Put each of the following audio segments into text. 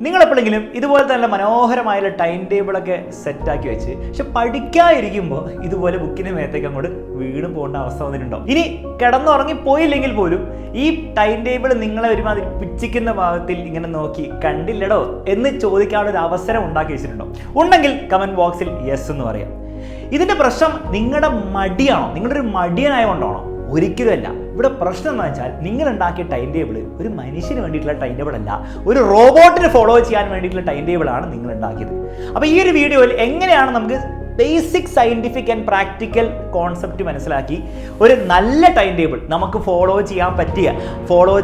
നിങ്ങളെപ്പോഴെങ്കിലും ഇതുപോലെ തന്നെ മനോഹരമായ ടൈം ടേബിളൊക്കെ സെറ്റാക്കി വെച്ച് പക്ഷെ പഠിക്കാതിരിക്കുമ്പോൾ ഇതുപോലെ ബുക്കിന്റെ മേത്തേക്ക് അങ്ങോട്ട് വീണ് പോകേണ്ട അവസ്ഥ വന്നിട്ടുണ്ടോ? ഇനി കിടന്നുറങ്ങി പോയില്ലെങ്കിൽ പോലും ഈ ടൈം ടേബിൾ നിങ്ങളെ ഒരുമാതിരി പിച്ചിക്കുന്ന ഭാഗത്തിൽ ഇങ്ങനെ നോക്കി കണ്ടില്ലടോ എന്ന് ചോദിക്കാനുള്ള ഒരു അവസരം ഉണ്ടാക്കി വെച്ചിട്ടുണ്ടോ? ഉണ്ടെങ്കിൽ കമന്റ് ബോക്സിൽ യെസ് എന്ന് പറയാം. ഇതിന്റെ പ്രശ്നം നിങ്ങളുടെ മടിയാണോ? നിങ്ങളുടെ ഒരു മടിയനായതുകൊണ്ടാണോ? ഒരിക്കലുമല്ല. ഇവിടെ പ്രശ്നം എന്ന് വെച്ചാൽ നിങ്ങൾ ഉണ്ടാക്കിയ ടൈം ടേബിൾ ഒരു മനുഷ്യന് വേണ്ടിയിട്ടുള്ള ടൈം ടേബിൾ അല്ല, ഒരു റോബോട്ടിന് ഫോളോ ചെയ്യാൻ വേണ്ടിയിട്ടുള്ള ടൈം ടേബിൾ ആണ് നിങ്ങൾ ഉണ്ടാക്കിയത്. അപ്പോൾ ഈ ഒരു വീഡിയോയിൽ എങ്ങനെയാണ് നമുക്ക് basic scientific and practical concept മനസ്സിലാക്കി ഒരു നല്ല ടൈം ടേബിൾ നമുക്ക് ഫോളോ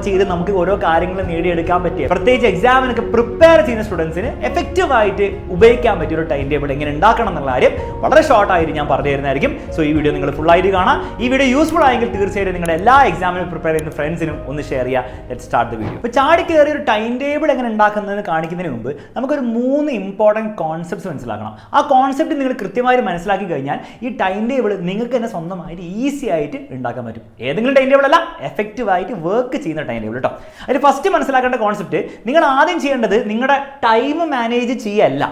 ചെയ്ത് നമുക്ക് ഓരോ കാര്യങ്ങൾ നേടിയെടുക്കാൻ പറ്റിയ, പ്രത്യേകിച്ച് എക്സാമിനൊക്കെ പ്രിപ്പയർ ചെയ്യുന്ന സ്റ്റുഡൻസിന് എഫക്റ്റീവായിട്ട് ഉപയോഗിക്കാൻ പറ്റിയ ഒരു ടൈം ടേബിൾ എങ്ങനെ ഉണ്ടാക്കണം എന്നുള്ള കാര്യം വളരെ ഷോർട്ടായിട്ട് ഞാൻ പറഞ്ഞു തരുന്നതായിരിക്കും. സോ ഈ വീഡിയോ നിങ്ങൾ ഫുള്ളായിട്ട് കാണാം. ഈ വീഡിയോ യൂസ്ഫുൾ ആയെങ്കിൽ തീർച്ചയായിട്ടും നിങ്ങളുടെ എല്ലാ എക്സാമിനും പ്രിപ്പയർ ചെയ്യുന്ന ഫ്രണ്ട്സിനും ഒന്ന് ഷെയർ ചെയ്യുക. Let's start the video. ഇപ്പോൾ ചാടി കയറി ഒരു ടൈം ടേബിൾ എങ്ങനെ ഉണ്ടാക്കുന്നതെന്ന് കാണിക്കുന്നതിന് മുമ്പ് നമുക്കൊരു 3 ഇമ്പോർട്ടൻറ്റ് കോൺസെപ്റ്റ്സ് മനസ്സിലാക്കണം. ആ കോൺസെപ്റ്റ് നിങ്ങൾ കൃത്യമായി മനസ്സിലാക്കി കഴിഞ്ഞാൽ ഈ ടൈം ടേബിൾ നിങ്ങൾക്ക് തന്നെ സ്വന്തമായിട്ട് ഈസി ആയിട്ട് ഉണ്ടാക്കാൻ പറ്റും. ഏതെങ്കിലും ടൈം ടേബിൾ അല്ല, എഫക്റ്റീവായിട്ട് വർക്ക് ചെയ്യുന്ന ടൈം ടേബിൾ കേട്ടോ. അതിൽ ഫസ്റ്റ് മനസ്സിലാക്കേണ്ട കോൺസെപ്റ്റ്, നിങ്ങൾ ആദ്യം ചെയ്യേണ്ടത് നിങ്ങളുടെ ടൈം മാനേജ് ചെയ്യല്ല,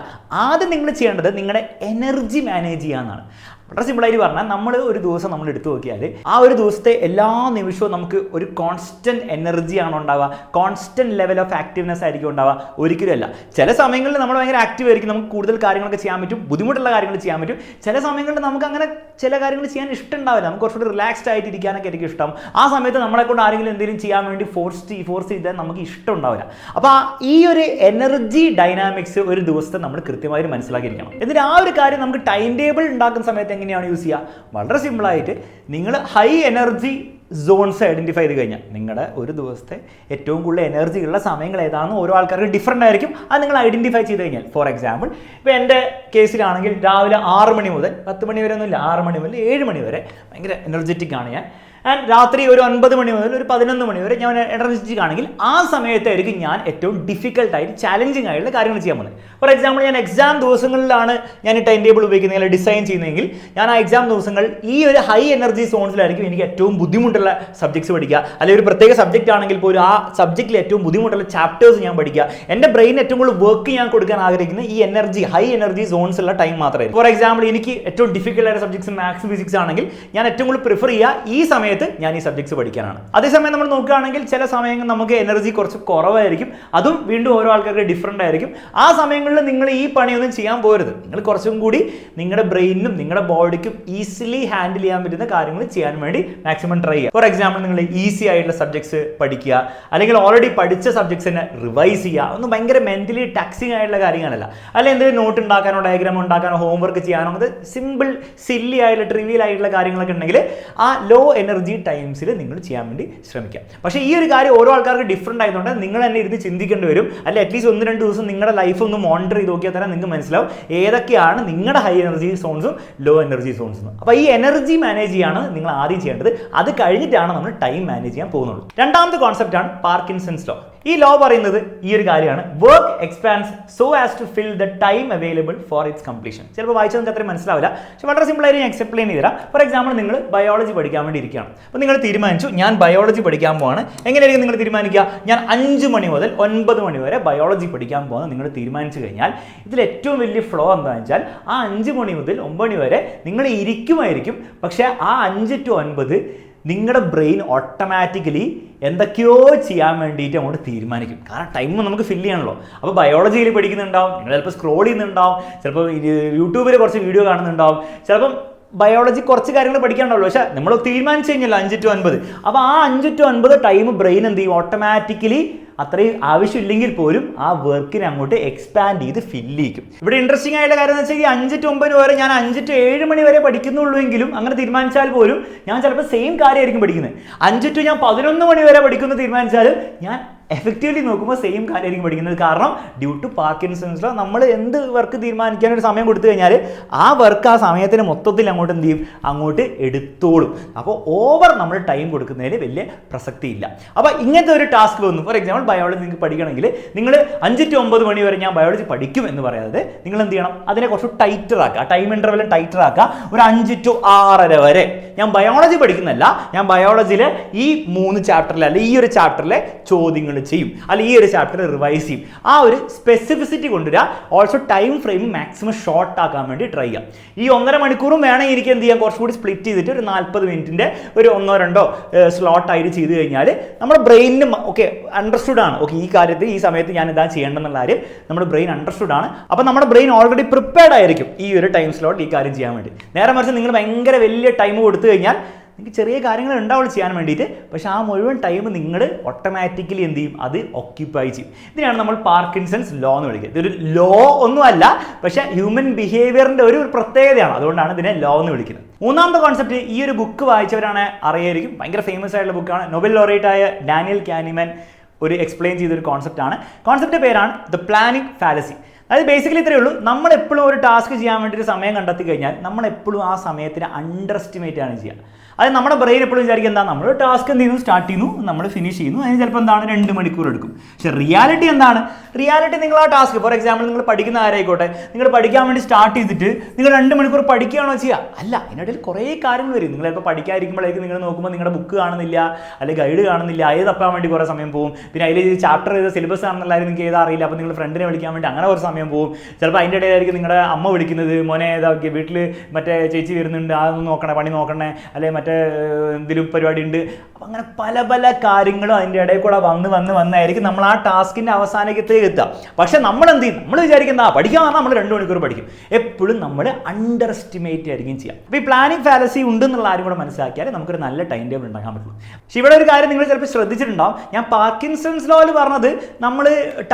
ആദ്യം നിങ്ങൾ ചെയ്യേണ്ടത് നിങ്ങളുടെ എനർജി മാനേജ് ചെയ്യാന്നാണ്. വളരെ സിമ്പിളായിട്ട് പറഞ്ഞാൽ നമ്മൾ ഒരു ദിവസം നമ്മൾ എടുത്തു നോക്കിയാൽ ആ ഒരു ദിവസത്തെ എല്ലാ നിമിഷവും നമുക്ക് ഒരു കോൺസ്റ്റന്റ് എനർജിയാണോ ഉണ്ടാവുക, കോൺസ്റ്റന്റ് ലെവൽ ഓഫ് ആക്റ്റീവ്നെസ് ആയിരിക്കും ഉണ്ടാവുക? ഒരിക്കലുമല്ല. ചില സമയങ്ങളിൽ നമ്മൾ ഭയങ്കര ആക്റ്റീവ് ആയിരിക്കും, നമുക്ക് കൂടുതൽ കാര്യങ്ങളൊക്കെ ചെയ്യാൻ പറ്റും, ബുദ്ധിമുട്ടുള്ള കാര്യങ്ങൾ ചെയ്യാൻ പറ്റും. ചില സമയങ്ങളിൽ നമുക്ക് അങ്ങനെ ചില കാര്യങ്ങൾ ചെയ്യാൻ ഇഷ്ടം ഉണ്ടാവില്ല, നമുക്ക് കുറച്ചുകൂടി റിലാക്സ്ഡ് ആയിട്ട് ഇരിക്കാനൊക്കെ ആയിരിക്കും ഇഷ്ടം. ആ സമയത്ത് നമ്മളെ കൊണ്ട് ആരെങ്കിലും എന്തെങ്കിലും ചെയ്യാൻ വേണ്ടി ഫോഴ്സ് ചെയ്താൽ നമുക്ക് ഇഷ്ടം ഉണ്ടാവില്ല. അപ്പോൾ ഈ ഒരു എനർജി ഡൈനാമിക്സ് ഒരു ദിവസത്തെ നമ്മൾ കൃത്യമായിട്ട് മനസ്സിലാക്കിയിരിക്കണം. എന്നിട്ട് ആ ഒരു കാര്യം നമുക്ക് ടൈം ടേബിൾ ഉണ്ടാക്കുന്ന സമയത്ത് എങ്ങനെയാണ് യൂസ് ചെയ്യുക? വളരെ സിമ്പിളായിട്ട് നിങ്ങൾ ഹൈ എനർജി സോൺസ് ഐഡൻറ്റിഫൈ ചെയ്ത് കഴിഞ്ഞാൽ നിങ്ങളുടെ ഒരു ദിവസത്തെ ഏറ്റവും കൂടുതൽ എനർജി ഉള്ള സമയങ്ങൾ ഏതാണെന്ന് ഓരോ ആൾക്കാർക്ക് ഡിഫറൻ്റ് ആയിരിക്കും. അത് നിങ്ങൾ ഐഡൻറ്റിഫൈ ചെയ്ത് കഴിഞ്ഞാൽ, ഫോർ എക്സാമ്പിൾ ഇപ്പോൾ എൻ്റെ കേസിലാണെങ്കിൽ രാവിലെ 6 മണി മുതൽ 10 മണി വരെ ഒന്നുമില്ല, 6 മണി മുതൽ 7 മണി വരെ ഭയങ്കര എനർജറ്റിക് ആണ് ഞാൻ. ആൻഡ് രാത്രി ഒരു 9 മണി മുതൽ ഒരു 11 മണി വരെ ഞാൻ എനർജറ്റിക് ആണെങ്കിൽ ആ സമയത്തായിരിക്കും ഞാൻ ഏറ്റവും ഡിഫിക്കൽട്ടായിട്ട് ചാലഞ്ചിങ് ആയിട്ടുള്ള കാര്യങ്ങൾ ചെയ്യാൻ പോകുന്നത്. ഫോർ എക്സാമ്പിൾ ഞാൻ എക്സാം ദിവസങ്ങളിലാണ് ഞാൻ ടൈം ടേബിൾ ഉപയോഗിക്കുന്നത് അല്ലെങ്കിൽ ഡിസൈൻ ചെയ്യുന്നതെങ്കിൽ ഞാൻ ആ എക്സാം ദിവസങ്ങൾ ഈ ഒരു ഹൈ എനർജി സോൺസിലായിരിക്കും എനിക്ക് ഏറ്റവും ബുദ്ധിമുട്ടുള്ള സബ്ജക്ട്സ് പഠിക്കുക, അല്ലെങ്കിൽ ഒരു പ്രത്യേക സബ്ജക്റ്റ് ആണെങ്കിൽ പോലും ആ സബ്ജക്റ്റിൽ ഏറ്റവും ബുദ്ധിമുട്ടുള്ള ചാപ്റ്റേഴ്സ് ഞാൻ പഠിക്കുക. എൻ്റെ ബ്രെയിൻ ഏറ്റവും കൂടുതൽ വർക്ക് ഞാൻ കൊടുക്കാൻ ആഗ്രഹിക്കുന്ന ഈ എനർജി ഹൈ എനർജി സോൺസ് ഉള്ള ടൈം മാത്രമായിരിക്കും. ഫോർ എക്സാമ്പിൾ എനിക്ക് ഏറ്റവും ഡിഫിക്കൽട്ട് ആയ സബ്ജക്ട്സ് മാത്സ് ഫിസിക്സ് ആണെങ്കിൽ ഞാൻ ഏറ്റവും കൂടുതൽ പ്രിഫർ ചെയ്യുക ഈ സമയത്ത് ഞാൻ ഈ സബ്ജക്ട്സ് പഠിക്കാനാണ്. അതേസമയം നമ്മൾ നോക്കുകയാണെങ്കിൽ ചില സമയങ്ങളിൽ നമുക്ക് എനർജി കുറച്ച് കുറവായിരിക്കും, അതും വീണ്ടും ഓരോ ആൾക്കാർക്ക് ഡിഫറൻ്റ് ആയിരിക്കും. ആ സമയങ്ങളിൽ നിങ്ങൾ ഈ പണിയൊന്നും ചെയ്യാൻ പോരുത്. നിങ്ങൾ കുറച്ചും കൂടി നിങ്ങളുടെ ബ്രെയിനും നിങ്ങളുടെ ബോഡിക്കും ഈസിലി ഹാൻഡിൽ ചെയ്യാൻ പറ്റുന്ന കാര്യങ്ങൾ ചെയ്യാൻ വേണ്ടി മാക്സിമം ട്രൈ ചെയ്യുക. ഫോർ എക്സാമ്പിൾ നിങ്ങൾ ഈസി ആയിട്ടുള്ള സബ്ജക്ട്സ് പഠിക്കുക, അല്ലെങ്കിൽ ഓൾറെഡി പഠിച്ച സബ്ജക്ട്സ് തന്നെ റിവൈസ് ചെയ്യുക. ഒന്നും ഭയങ്കര മെന്റലി ടാക്സിങ് ആയിട്ടുള്ള കാര്യങ്ങളല്ല. അല്ലെങ്കിൽ എന്തെങ്കിലും നോട്ട് ഉണ്ടാക്കാനോ ഡയഗ്രാം ഉണ്ടാക്കാനോ ഹോംവർക്ക് ചെയ്യാനോ അത് സിമ്പിൾ സില്ലി ആയിട്ടുള്ള ട്രിവിയൽ ആയിട്ടുള്ള കാര്യങ്ങളൊക്കെ ഉണ്ടെങ്കിൽ ആ ലോ എനർജി ടൈംസിൽ നിങ്ങൾ ചെയ്യാൻ വേണ്ടി ശ്രമിക്കാം. പക്ഷേ ഈ ഒരു കാര്യം ഓരോ ആൾക്കാർക്ക് ഡിഫറൻ്റ് ആയതുകൊണ്ട് നിങ്ങൾ തന്നെ ഇരുന്ന് ചിന്തിക്കേണ്ടി വരും. അല്ലെ അറ്റ്ലീസ്റ്റ് 1-2 ദിവസം നിങ്ങളുടെ ലൈഫ് ഒന്ന് മോണിറ്റർ ചെയ്ത് നോക്കിയാൽ തന്നെ നിങ്ങൾക്ക് മനസ്സിലാവും ഏതൊക്കെയാണ് നിങ്ങളുടെ ഹൈ എനർജി സോൺസും ലോ എനർജി സോൺസും. അപ്പോൾ ഈ എനർജി മാനേജ് ചെയ്യാണ് നിങ്ങൾ ആദ്യം ചെയ്യേണ്ടത്. അത് കഴിഞ്ഞിട്ടാണ് നമ്മൾ ടൈം മാനേജ് ചെയ്യാൻ പോകുന്നുള്ളൂ. രണ്ടാമത്തെ കോൺസെപ്റ്റ് ആണ് പാർക്കിൻസൺസ് ലോ. ഈ ലോ പറയുന്നത് ഈ ഒരു കാര്യമാണ്, work expands so as to fill the time available for its completion. ചിലപ്പോൾ വായിച്ചാൽ നിങ്ങൾക്ക് അത്രയും മനസ്സിലാവില്ല, പക്ഷേ വളരെ സിമ്പിളായിട്ട് ഞാൻ എക്സ്പ്ലെയിൻ ചെയ്ത് തരാം. ഫോർ എക്സാമ്പിൾ നിങ്ങൾ ബയോളജി പഠിക്കാൻ വേണ്ടി ഇരിക്കുകയാണ്. അപ്പോൾ നിങ്ങൾ തീരുമാനിച്ചു ഞാൻ ബയോളജി പഠിക്കാൻ പോവാണ്. എങ്ങനെയായിരിക്കും നിങ്ങൾ തീരുമാനിക്കുക? ഞാൻ 5 മണി മുതൽ 9 മണി വരെ ബയോളജി പഠിക്കാൻ പോകുന്നത് നിങ്ങൾ തീരുമാനിച്ചു കഴിഞ്ഞാൽ ഇതിൽ ഏറ്റവും വലിയ ഫ്ലോ എന്താണെന്ന് വെച്ചാൽ ആ 5 മണി മുതൽ 9 മണി വരെ നിങ്ങൾ ഇരിക്കുമായിരിക്കും. പക്ഷേ ആ 5 to 9 നിങ്ങളുടെ ബ്രെയിൻ ഓട്ടോമാറ്റിക്കലി എന്തൊക്കെയോ ചെയ്യാൻ വേണ്ടിയിട്ട് അങ്ങോട്ട് തീരുമാനിക്കും. കാരണം ടൈം നമുക്ക് ഫില്ല് ചെയ്യണമല്ലോ. അപ്പോൾ ബയോളജിയിൽ പഠിക്കുന്നുണ്ടാവും, നിങ്ങൾ ചിലപ്പോൾ സ്ക്രോൾ ചെയ്യുന്നുണ്ടാവും, ചിലപ്പോൾ യൂട്യൂബിൽ കുറച്ച് വീഡിയോ കാണുന്നുണ്ടാവും, ചിലപ്പം ബയോളജി കുറച്ച് കാര്യങ്ങൾ പഠിക്കാനുണ്ടാവുള്ളൂ. പക്ഷേ നമ്മൾ തീരുമാനിച്ചു കഴിഞ്ഞല്ലോ 5 to 9. അപ്പോൾ ആ 5 to 9 ടൈം ബ്രെയിൻ എന്ത് ചെയ്യും? ഓട്ടോമാറ്റിക്കലി അത്രയും ആവശ്യമില്ലെങ്കിൽ പോലും ആ വർക്കിനെ അങ്ങോട്ട് എക്സ്പാൻഡ് ചെയ്ത് ഫില്ല് ചെയ്യും. ഇവിടെ ഇൻട്രസ്റ്റിംഗ് ആയിട്ടുള്ള കാര്യം എന്ന് വെച്ചാൽ ഈ 5 to 9 വരെ ഞാൻ 5 to 7 മണി വരെ പഠിക്കുന്നുള്ളൂ എങ്കിലും അങ്ങനെ തീരുമാനിച്ചാൽ പോലും ഞാൻ ചിലപ്പോൾ സെയിം കാര്യമായിരിക്കും പഠിക്കുന്നത്. 5 to ഞാൻ 11 മണി വരെ പഠിക്കുന്നു തീരുമാനിച്ചാലും ഞാൻ എഫക്റ്റീവ്ലി നോക്കുമ്പോൾ സെയിം കാര്യമായിരിക്കും പഠിക്കുന്നത്. കാരണം ഡ്യൂ ടു പാർക്കിൻസൺസ് ലോ നമ്മൾ എന്ത് വർക്ക് തീരുമാനിക്കാനൊരു സമയം കൊടുത്തു കഴിഞ്ഞാൽ ആ വർക്ക് ആ സമയത്തിന് മൊത്തത്തിൽ അങ്ങോട്ട് എന്ത് ചെയ്യും? അങ്ങോട്ട് എടുത്തോളും. അപ്പോൾ ഓവർ നമ്മൾ ടൈം കൊടുക്കുന്നതിൽ വലിയ പ്രസക്തി ഇല്ല. അപ്പോൾ ഇങ്ങനത്തെ ഒരു ടാസ്ക് വന്നു. ഫോർ എക്സാമ്പിൾ ബയോളജി നിങ്ങൾക്ക് പഠിക്കണമെങ്കിൽ നിങ്ങൾ 5 to 9 മണി വരെ ഞാൻ ബയോളജി പഠിക്കും എന്ന് പറയാതെ നിങ്ങൾ എന്ത് ചെയ്യണം? അതിനെ കുറച്ച് ടൈറ്റർ ആക്കുക, ടൈം ഇൻ്റർവെലും ടൈറ്റർ ആക്കുക. ഒരു 5 to 6:30 വരെ ഞാൻ ബയോളജി പഠിക്കുന്നല്ല, ഞാൻ ബയോളജിയിലെ ഈ 3 ചാപ്റ്ററിലെ അല്ലെങ്കിൽ ഈ ഒരു ചാപ്റ്ററിലെ ചോദ്യങ്ങൾ ചെയ്യും, അല്ലെങ്കിൽ ഈ ഒരു ചാപ്റ്റർ റിവൈസ് ചെയ്യും. ആ ഒരു സ്പെസിഫിസിറ്റി കൊണ്ടുവരിക. Also time frame maximum short ആക്കാൻ വേണ്ടി ട്രൈ ചെയ്യാം. ഈ 1.5 മണിക്കൂറും വേണമെങ്കിൽ എനിക്ക് എന്ത് ചെയ്യാം, കുറച്ചുകൂടി സ്പ്ലിറ്റ് ചെയ്തിട്ട് ഒരു 40 മിനിറ്റിൻ്റെ ഒരു 1-2 സ്ലോട്ടായിട്ട് ചെയ്ത് കഴിഞ്ഞാൽ നമ്മുടെ ബ്രെയിനിന് ഓക്കെ അണ്ടർസ്റ്റുഡ് ആണ്. ഓക്കെ, ഈ കാര്യത്തിൽ ഈ സമയത്ത് ഞാൻ ഇതാ ചെയ്യേണ്ടെന്നുള്ള കാര്യം നമ്മുടെ ബ്രെയിൻ അണ്ടർസ്റ്റുഡ് ആണ്. അപ്പോൾ നമ്മുടെ ബ്രെയിൻ ഓൾറെഡി പ്രിപ്പയർഡ് ആയിരിക്കും ഈ ഒരു ടൈം സ്ലോട്ട് ഈ കാര്യം ചെയ്യാൻ വേണ്ടി. നേരെ മറിച്ച് നിങ്ങൾ ഭയങ്കര വലിയ ടൈം കൊടുത്തു കഴിഞ്ഞാൽ നിങ്ങൾക്ക് ചെറിയ കാര്യങ്ങൾ ഉണ്ടാവുള്ളൂ ചെയ്യാൻ വേണ്ടിയിട്ട്, പക്ഷേ ആ മുഴുവൻ ടൈം നിങ്ങൾ ഓട്ടോമാറ്റിക്കലി എന്ത് ചെയ്യും, അത് ഓക്യുപ്പൈ ചെയ്യും. ഇതിനാണ് നമ്മൾ പാർക്കിൻസൺസ് ലോ എന്ന് വിളിക്കുന്നത്. ഇതൊരു ലോ ഒന്നുമല്ല, പക്ഷേ ഹ്യൂമൻ ബിഹേവിയറിൻ്റെ ഒരു പ്രത്യേകതയാണ്. അതുകൊണ്ടാണ് ഇതിനെ ലോ എന്ന് വിളിക്കുന്നത്. മൂന്നാമത്തെ കോൺസെപ്റ്റ്, ഈ ഒരു ബുക്ക് വായിച്ചവരാണ് അറിയായിരിക്കും, ഭയങ്കര ഫേമസ് ആയിട്ടുള്ള ബുക്കാണ്. നൊബൽ ലോറേറ്റ് ആയ ഡാനിയൽ കാനിമാൻ ഒരു എക്സ്പ്ലെയിൻ ചെയ്തൊരു കോൺസെപ്റ്റാണ്. കോൺസെപ്റ്റ് പേരാണ് ദ പ്ലാനിങ് ഫാലസി. അതായത് ബേസിക്കലി ഇത്രയേ ഉള്ളൂ, നമ്മളെപ്പോഴും ഒരു ടാസ്ക് ചെയ്യാൻ വേണ്ടിയിട്ട് സമയം കണ്ടെത്തി കഴിഞ്ഞാൽ നമ്മളെപ്പോഴും ആ സമയത്തിന് അണ്ടർ എസ്റ്റിമേറ്റ് ആണ് ചെയ്യുക. അതായത് നമ്മുടെ ബ്രെയിൻ എപ്പോഴും വിചാരിക്കുക എന്താ, നമ്മൾ ടാസ്ക് എന്ത് ചെയ്യുന്നു, സ്റ്റാർട്ട് ചെയ്യുന്നു, നമ്മൾ ഫിനിഷ് ചെയ്യുന്നു, അതിന് ചിലപ്പോൾ എന്താണ് 2 മണിക്കൂർ എടുക്കും. പക്ഷേ റിയാലിറ്റി എന്താണ്? റിയാലിറ്റി നിങ്ങൾ ആ ടാസ്ക്, ഫോർ എക്സാമ്പിൾ നിങ്ങൾ പഠിക്കുന്ന ആരായിക്കോട്ടെ, നിങ്ങൾ പഠിക്കാൻ വേണ്ടി സ്റ്റാർട്ട് ചെയ്തിട്ട് നിങ്ങൾ 2 മണിക്കൂർ പഠിക്കുകയാണോ ചെയ്യുക? അല്ല, ഇതിനിടയിൽ കുറേ കാര്യങ്ങൾ വരും. നിങ്ങൾ ചിലപ്പോൾ പഠിക്കാതിരിക്കുമ്പോഴേക്കും നിങ്ങൾ നോക്കുമ്പോൾ നിങ്ങളുടെ ബുക്ക് കാണുന്നില്ല, അല്ലെങ്കിൽ ഗൈഡ് കാണുന്നില്ല, അത് തപ്പാൻ വേണ്ടി കുറേ സമയം പോകും. പിന്നെ അതിൽ ചാപ്റ്റർ ചെയ്ത സിലബസ് ആണെന്നുള്ളതായാലും നിങ്ങൾക്ക് ഏതാ അറിയില്ല, അപ്പോൾ നിങ്ങൾ ഫ്രണ്ടിനെ വിളിക്കാൻ വേണ്ടി അങ്ങനെ കുറച്ച് സമയം പോകും. ചിലപ്പോൾ അതിൻ്റെ ഇടയിലായിരിക്കും നിങ്ങളുടെ അമ്മ വിളിക്കുന്നത്, മോനെ ഏതാക്കി വീട്ടിൽ മറ്റേ ചേച്ചി വരുന്നുണ്ട്, അതൊന്നും നോക്കണേ, പണി നോക്കണേ, അല്ലെങ്കിൽ മറ്റേ എന്തെങ്കിലും പരിപാടി ഉണ്ട്. അപ്പം അങ്ങനെ പല പല കാര്യങ്ങളും അതിൻ്റെ ഇടയിൽ കൂടെ വന്നായിരിക്കും നമ്മൾ ആ ടാസ്കിൻ്റെ അവസാനത്തേക്ക് എത്തുക. പക്ഷെ നമ്മൾ എന്ത് ചെയ്യും, നമ്മൾ വിചാരിക്കുന്ന പഠിക്കാൻ പറഞ്ഞാൽ നമ്മൾ 2 മണിക്കൂർ പഠിക്കും. എപ്പോഴും നമ്മൾ അണ്ടർ എസ്റ്റിമേറ്റ് ആയിരിക്കും ചെയ്യുക. അപ്പോൾ ഈ പ്ലാനിങ് ഫാലസി ഉണ്ടെന്നുള്ള ആരും കൂടെ മനസ്സിലാക്കിയാൽ നമുക്കൊരു നല്ല ടൈം ടേബിൾ ഉണ്ടാക്കാൻ പറ്റുള്ളൂ. പക്ഷേ ഇവിടെ ഒരു കാര്യം നിങ്ങൾ ചിലപ്പോൾ ശ്രദ്ധിച്ചിട്ടുണ്ടാവും, ഞാൻ പാർക്കിൻസൺസ് ലോയിൽ പറഞ്ഞത് നമ്മൾ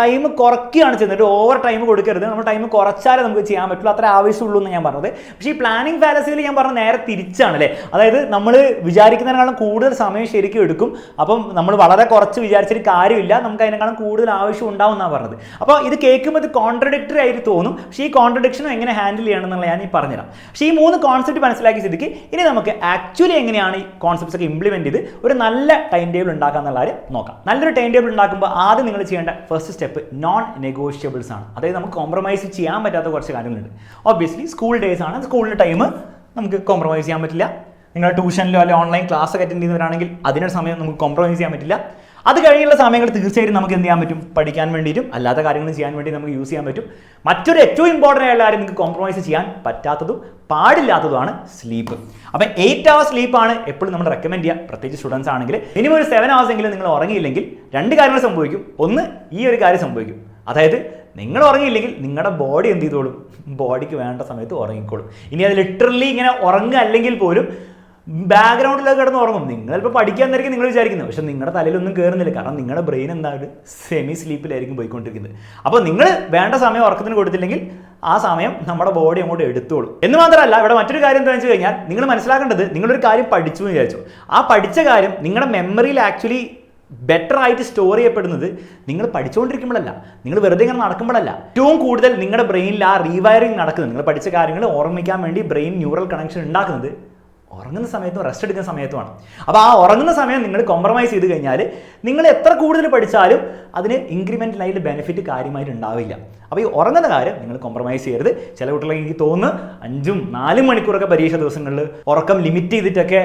ടൈം കുറയ്ക്കുകയാണ് ചെയ്യുന്നത്, ഓവർ ടൈം കൊടുക്കരുത്, നമ്മൾ ടൈം കുറച്ചാലേ നമുക്ക് ചെയ്യാൻ പറ്റുള്ളൂ, അത്ര ആവശ്യമുള്ളൂ എന്ന് ഞാൻ പറഞ്ഞത്. പക്ഷേ ഈ പ്ലാനിങ് ഫാലസിയിൽ ഞാൻ പറഞ്ഞത് നേരെ തിരിച്ചാണ് അല്ലേ. അതായത് നമ്മൾ വിചാരിക്കുന്നതിനേക്കാളും കൂടുതൽ സമയം ശരിക്കും എടുക്കും. അപ്പം നമ്മൾ വളരെ കുറച്ച് വിചാരിച്ചിട്ട് കാര്യമില്ല, നമുക്ക് അതിനേക്കാളും കൂടുതൽ ആവശ്യം ഉണ്ടാവും എന്നാണ് പറഞ്ഞത്. അപ്പോൾ ഇത് കേൾക്കുമ്പോൾ ഇത് കോൺട്രഡിക്ടറി ആയിട്ട് തോന്നും. പക്ഷേ ഈ കോൺട്രഡിക്ഷനും എങ്ങനെ ഹാൻഡിൽ ചെയ്യണം എന്നുള്ള ഞാൻ ഈ പറഞ്ഞുതരാം. പക്ഷേ ഈ 3 കോൺസെപ്റ്റ് മനസ്സിലാക്കിയ സ്ഥിതിക്ക് ഇനി നമുക്ക് ആക്ച്വലി എങ്ങനെയാണ് ഈ കോൺസെപ്റ്റ്സ് ഒക്കെ ഇംപ്ലിമെന്റ് ചെയ്ത് ഒരു നല്ല ടൈം ടേബിൾ ഉണ്ടാക്കുക എന്നുള്ള കാര്യം നോക്കാം. നല്ലൊരു ടൈം ടേബിൾ ഉണ്ടാക്കുമ്പോൾ ആദ്യം നിങ്ങൾ ചെയ്യേണ്ട ഫസ്റ്റ് സ്റ്റെപ്പ് നോൺ നെഗോഷ്യബിൾസ് ആണ്. അതായത് നമുക്ക് കോംപ്രമൈസ് ചെയ്യാൻ പറ്റാത്ത കുറച്ച് കാര്യങ്ങളുണ്ട്. ഒബ്വിയസ്ലി സ്കൂൾ ഡേയ്സ് ആണ്, സ്കൂളിൻ്റെ ടൈം നമുക്ക് കോംപ്രമൈസ് ചെയ്യാൻ പറ്റില്ല. നിങ്ങൾ ട്യൂഷനിലോ അല്ലെങ്കിൽ ഓൺലൈൻ ക്ലാസ് ഒക്കെ അറ്റൻഡ് ചെയ്യുന്നവരാണെങ്കിൽ അതിനൊരു സമയം നമുക്ക് കോംപ്രമൈസ് ചെയ്യാൻ പറ്റില്ല. അത് കഴിഞ്ഞുള്ള സമയങ്ങൾ തീർച്ചയായിട്ടും നമുക്ക് എന്ത് ചെയ്യാൻ പറ്റും, പഠിക്കാൻ വേണ്ടിയിട്ടും അല്ലാത്ത കാര്യങ്ങൾ ചെയ്യാൻ വേണ്ടി നമുക്ക് യൂസ് ചെയ്യാൻ പറ്റും. മറ്റൊരു ഏറ്റവും ഇമ്പോർട്ടൻ്റ് ആയിട്ടുള്ള കാര്യം നിങ്ങൾക്ക് കോംപ്രമൈസ് ചെയ്യാൻ പറ്റാത്തതും പാടില്ലാത്തതുമാണ് സ്ലീപ്പ്. അപ്പം 8 hours സ്ലീപ്പാണ് എപ്പോഴും നമ്മൾ റെക്കമെൻഡ് ചെയ്യുക. പ്രത്യേകിച്ച് സ്റ്റുഡൻസ് ആണെങ്കിൽ മിനിമം ഒരു 7 hours എങ്കിലും നിങ്ങൾ ഉറങ്ങിയില്ലെങ്കിൽ 2 കാര്യങ്ങൾ സംഭവിക്കും. ഒന്ന്, ഈ ഒരു കാര്യം സംഭവിക്കും, അതായത് നിങ്ങൾ ഉറങ്ങിയില്ലെങ്കിൽ നിങ്ങളുടെ ബോഡി എന്ത് ചെയ്തോളും, ബോഡിക്ക് വേണ്ട സമയത്ത് ഉറങ്ങിക്കോളും. ഇനി അത് ലിറ്ററലി ഇങ്ങനെ ഉറങ്ങുക അല്ലെങ്കിൽ പോലും ബാക്ക്ഗ്രൗണ്ടിലൊക്കെ കിടന്ന് ഉറങ്ങും. നിങ്ങൾ ഇപ്പോൾ പഠിക്കാമെന്നായിരിക്കും നിങ്ങൾ വിചാരിക്കുന്നത്, പക്ഷേ നിങ്ങളുടെ തലയിലൊന്നും കയറുന്നില്ല. കാരണം നിങ്ങളുടെ ബ്രെയിൻ എന്തായാലും സെമി സ്ലീപ്പിലായിരിക്കും പോയിക്കൊണ്ടിരിക്കുന്നത്. അപ്പോൾ നിങ്ങൾ വേണ്ട സമയം ഉറക്കത്തിന് കൊടുത്തില്ലെങ്കിൽ ആ സമയം നമ്മുടെ ബോഡി അങ്ങോട്ട് എടുത്തോളും. എന്ന് മാത്രമല്ല, ഇവിടെ മറ്റൊരു കാര്യം എന്താണെന്ന് വെച്ച് കഴിഞ്ഞാൽ നിങ്ങൾ മനസ്സിലാക്കേണ്ടത്, നിങ്ങളൊരു കാര്യം പഠിച്ചു എന്ന് വിചാരിച്ചു, ആ പഠിച്ച കാര്യം നിങ്ങളുടെ മെമ്മറിയിൽ ആക്ച്വലി ബെറ്റർ ആയിട്ട് സ്റ്റോർ ചെയ്യപ്പെടുന്നത് നിങ്ങൾ പഠിച്ചുകൊണ്ടിരിക്കുമ്പോഴല്ല, നിങ്ങൾ വെറുതെ ഇങ്ങനെ നടക്കുമ്പോഴല്ല. ഏറ്റവും കൂടുതൽ നിങ്ങളുടെ ബ്രെയിനിൽ ആ റീവയറിങ് നടക്കുന്നത്, നിങ്ങൾ പഠിച്ച കാര്യങ്ങൾ ഓർമ്മിക്കാൻ വേണ്ടി ബ്രെയിൻ ന്യൂറൽ കണക്ഷൻ ഉണ്ടാക്കുന്നത് ഉറങ്ങുന്ന സമയത്തും റെസ്റ്റ് എടുക്കുന്ന സമയത്തുമാണ്. അപ്പോൾ ആ ഉറങ്ങുന്ന സമയം നിങ്ങൾ കോംപ്രമൈസ് ചെയ്ത് കഴിഞ്ഞാൽ നിങ്ങൾ എത്ര കൂടുതൽ പഠിച്ചാലും അതിന് ഇൻക്രിമെൻ്റലായിട്ട് ബെനിഫിറ്റ് കാര്യമായിട്ട് ഉണ്ടാവില്ല. അപ്പോൾ ഈ ഉറങ്ങുന്ന കാര്യം നിങ്ങൾ കോംപ്രമൈസ് ചെയ്യരുത്. ചില കുട്ടികളെ എനിക്ക് തോന്നുന്നു 5-4 മണിക്കൂറൊക്കെ പരീക്ഷ ദിവസങ്ങളിൽ ഉറക്കം ലിമിറ്റ് ചെയ്തിട്ടൊക്കെ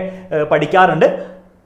പഠിക്കാറുണ്ട്.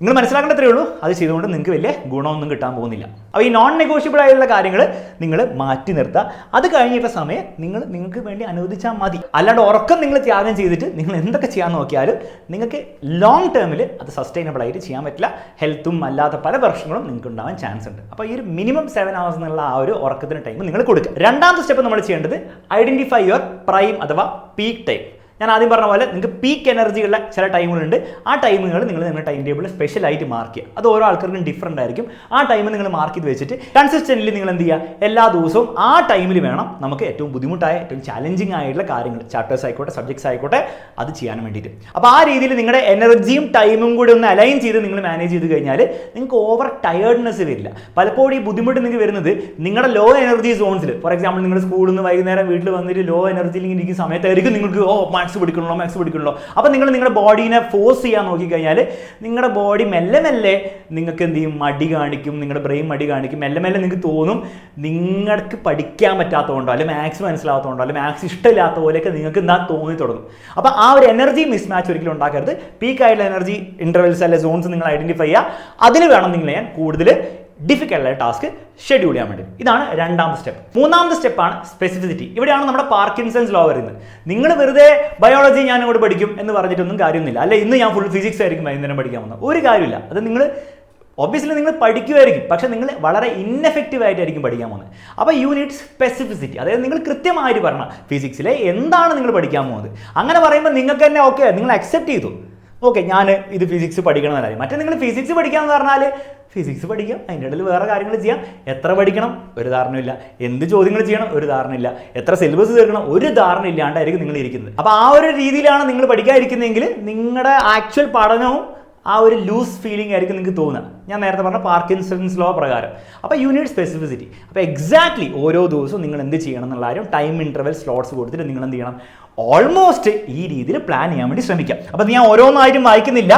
നിങ്ങൾ മനസ്സിലാക്കേണ്ടത്രേ ഉള്ളൂ, അത് ചെയ്തുകൊണ്ട് നിങ്ങൾക്ക് വലിയ ഗുണമൊന്നും കിട്ടാൻ പോകുന്നില്ല. അപ്പോൾ ഈ നോൺ നെഗോഷ്യബിൾ ആയിട്ടുള്ള കാര്യങ്ങൾ നിങ്ങൾ മാറ്റി നിർത്തുക. അത് കഴിഞ്ഞിട്ടുള്ള സമയം നിങ്ങൾക്ക് വേണ്ടി അനുവദിച്ചാൽ മതി. അല്ലാണ്ട് ഉറക്കം നിങ്ങൾ ത്യാഗം ചെയ്തിട്ട് നിങ്ങൾ എന്തൊക്കെ ചെയ്യാൻ നോക്കിയാലും നിങ്ങൾക്ക് ലോങ് ടേമിൽ അത് സസ്റ്റൈനബിൾ ആയിട്ട് ചെയ്യാൻ പറ്റില്ല. ഹെൽത്തും അല്ലാത്ത പല പ്രശ്നങ്ങളും നിങ്ങൾക്ക് ഉണ്ടാവാൻ ചാൻസ് ഉണ്ട്. അപ്പോൾ ഈ ഒരു മിനിമം 7 hours എന്നുള്ള ആ ഒരു ഉറക്കത്തിന് ടൈം നിങ്ങൾ കൊടുക്കുക. രണ്ടാമത്തെ സ്റ്റെപ്പ് നമ്മൾ ചെയ്യേണ്ടത് ഐഡൻറ്റിഫൈ യുവർ പ്രൈം അഥവാ പീക്ക് ടൈം. ഞാൻ ആദ്യം പറഞ്ഞ പോലെ നിങ്ങൾക്ക് പീക്ക് എനർജിയുള്ള ചില ടൈമുകളുണ്ട്. ആ ടൈമുകൾ നിങ്ങൾ നിങ്ങളുടെ ടൈം ടേബിളിൽ സ്പെഷ്യലായിട്ട് മാർക്ക് ചെയ്യുക. അത് ഓരോ ആൾക്കാർക്കും ഡിഫറൻ്റ് ആയിരിക്കും. ആ ടൈം നിങ്ങൾ മാർക്ക് ചെയ്ത് വെച്ചിട്ട് കൺസിസ്റ്റൻ്റ്ലി നിങ്ങൾ എന്ത് ചെയ്യുക, എല്ലാ ദിവസവും ആ ടൈമിൽ വേണം നമുക്ക് ഏറ്റവും ബുദ്ധിമുട്ടായ ഏറ്റവും ചാലഞ്ചിങ് ആയിട്ടുള്ള കാര്യങ്ങൾ, ചാപ്റ്റേഴ്സ് ആയിക്കോട്ടെ സബ്ജക്ട്സ് ആയിക്കോട്ടെ, അത് ചെയ്യാൻ വേണ്ടിയിട്ട്. അപ്പോൾ ആ രീതിയിൽ നിങ്ങളുടെ എനർജിയും ടൈമും കൂടി ഒന്ന് അലൈൻ ചെയ്ത് നിങ്ങൾ മാനേജ് ചെയ്ത് കഴിഞ്ഞാൽ നിങ്ങൾക്ക് ഓവർ ടയേർഡ്നെസ് വരില്ല. പലപ്പോഴും ഈ ബുദ്ധിമുട്ട് നിങ്ങൾക്ക് വരുന്നത് നിങ്ങളുടെ ലോ എനർജി സോൺസിൽ, ഫോർ എക്സാമ്പിൾ നിങ്ങൾ സ്കൂളിൽ നിന്ന് വൈകുന്നേരം വീട്ടിൽ വന്നിട്ട് ലോ എനർജിയിൽ ഇങ്ങനെ ഇരിക്കുന്ന സമയത്തായിരിക്കും നിങ്ങൾക്ക് മാത്സ് പിടിക്കണല്ലോ. അപ്പോൾ നിങ്ങൾ നിങ്ങളുടെ ബോഡീനെ ഫോഴ്സ് ചെയ്യാൻ നോക്കിക്കഴിഞ്ഞാൽ നിങ്ങളുടെ ബോഡി മെല്ലെ നിങ്ങൾക്ക് എന്ത് ചെയ്യും, മടി കാണിക്കും, നിങ്ങളുടെ ബ്രെയിൻ മടി കാണിക്കും. മെല്ലെ നിങ്ങൾക്ക് തോന്നും നിങ്ങൾക്ക് പഠിക്കാൻ പറ്റാത്തതുകൊണ്ടോ അല്ലെങ്കിൽ മാത്സ് മനസ്സിലാകാത്തതുകൊണ്ടോ അല്ലെങ്കിൽ മാത്സ് ഇഷ്ടമില്ലാത്ത പോലെയൊക്കെ നിങ്ങൾക്ക് എന്താ തോന്നി തുടങ്ങും. അപ്പോൾ ആ ഒരു എനർജി മിസ് മാച്ച് ഒരിക്കലും ഉണ്ടാക്കരുത്. പീക്ക് ആയിട്ടുള്ള എനർജി ഇൻ്റർവെൽസ് അല്ലെ സോൺസ് നിങ്ങൾ ഐഡൻറ്റിഫൈ ചെയ്യുക. അതിൽ വേണം നിങ്ങൾ ഞാൻ കൂടുതൽ ഡിഫിക്കൽട്ടായ ടാസ്ക് ഷെഡ്യൂൾ ചെയ്യാൻ വേണ്ടി. ഇതാണ് രണ്ടാമത്തെ സ്റ്റെപ്പ്. മൂന്നാമത്തെ സ്റ്റെപ്പാണ് സ്പെസിഫിസിറ്റി. ഇവിടെയാണ് നമ്മുടെ പാർക്കിൻസൺസ് ലോ വരുന്നത്. നിങ്ങൾ വെറുതെ ബയോളജി ഞാൻ ഇവിടെ പഠിക്കും എന്ന് പറഞ്ഞിട്ടൊന്നും കാര്യമൊന്നുമില്ല. അല്ലെ ഇന്ന് ഞാൻ ഫുൾ ഫിസിക്സ് ആയിരിക്കും വൈകുന്നേരം പഠിക്കാൻ വന്നത്, ഒരു കാര്യമില്ല. അത് നിങ്ങൾ ഒബ്വിയസ്ലി നിങ്ങൾ പഠിക്കുമായിരിക്കും, പക്ഷേ നിങ്ങൾ വളരെ ഇൻഎഫക്റ്റീവ് ആയിട്ടായിരിക്കും പഠിക്കാൻ പോകുന്നത്. അപ്പോൾ യു നീഡ് സ്പെസിഫിസിറ്റി. അതായത് നിങ്ങൾ കൃത്യമായിട്ട് പറഞ്ഞാൽ ഫിസിക്സിലെ എന്താണ് നിങ്ങൾ പഠിക്കാൻ പോകുന്നത്. അങ്ങനെ പറയുമ്പോൾ നിങ്ങൾക്ക് തന്നെ ഓക്കെ, നിങ്ങൾ അക്സെപ്റ്റ് ചെയ്തു, ഓക്കെ ഞാൻ ഇത് ഫിസിക്സ് പഠിക്കണം എന്നല്ല. മറ്റേ നിങ്ങൾ ഫിസിക്സ് പഠിക്കാമെന്ന് പറഞ്ഞാൽ ഫിസിക്സ് പഠിക്കാം, അതിൻ്റെ ഇടയിൽ വേറെ കാര്യങ്ങൾ ചെയ്യാം. എത്ര പഠിക്കണം ഒരു ധാരണയില്ല, എന്ത് ചോദ്യങ്ങൾ ചെയ്യണം ഒരു ധാരണയില്ല, എത്ര സിലബസ് തീർക്കണം ഒരു ധാരണ ഇല്ലാണ്ടായിരിക്കും നിങ്ങൾ ഇരിക്കുന്നത്. അപ്പോൾ ആ ഒരു രീതിയിലാണ് നിങ്ങൾ പഠിക്കാതിരിക്കുന്നതെങ്കിൽ നിങ്ങളുടെ ആക്ച്വൽ പഠനവും ആ ഒരു ലൂസ് ഫീലിംഗ് ആയിരിക്കും നിങ്ങൾക്ക് തോന്നുക. ഞാൻ നേരത്തെ പറഞ്ഞ പാർക്കിൻസൺസ് ലോ പ്രകാരം. അപ്പോൾ യു നീഡ് സ്പെസിഫിസിറ്റി. അപ്പോൾ എക്സാക്ട്ലി ഓരോ ദിവസവും നിങ്ങൾ എന്ത് ചെയ്യണം എന്നുള്ള കാര്യം ടൈം ഇൻ്റർവെൽ സ്ലോട്ട്സ് കൊടുത്തിട്ട് നിങ്ങൾ എന്ത് ചെയ്യണം, ഓൾമോസ്റ്റ് ഈ രീതിയിൽ പ്ലാൻ ചെയ്യാൻ വേണ്ടി ശ്രമിക്കാം. അപ്പോൾ ഞാൻ ഓരോന്നായിട്ടും വായിക്കുന്നില്ല,